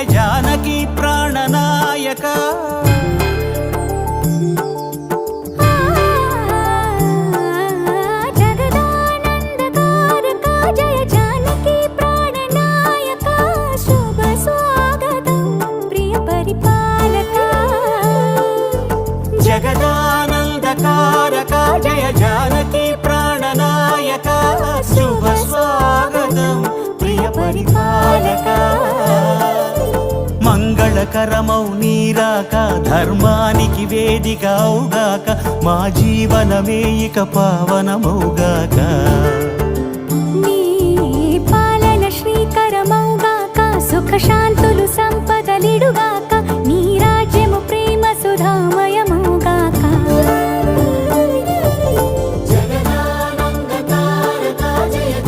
जानकी प्राणनायक जगदानंदकारक जय जानकी प्राणनायक शुभ स्वागतं प्रिय परिपालक మంగళకరమౌ నీరాక ధర్మానికి వేదికవుగాక మా జీవనమే ఇక పావనమౌగాక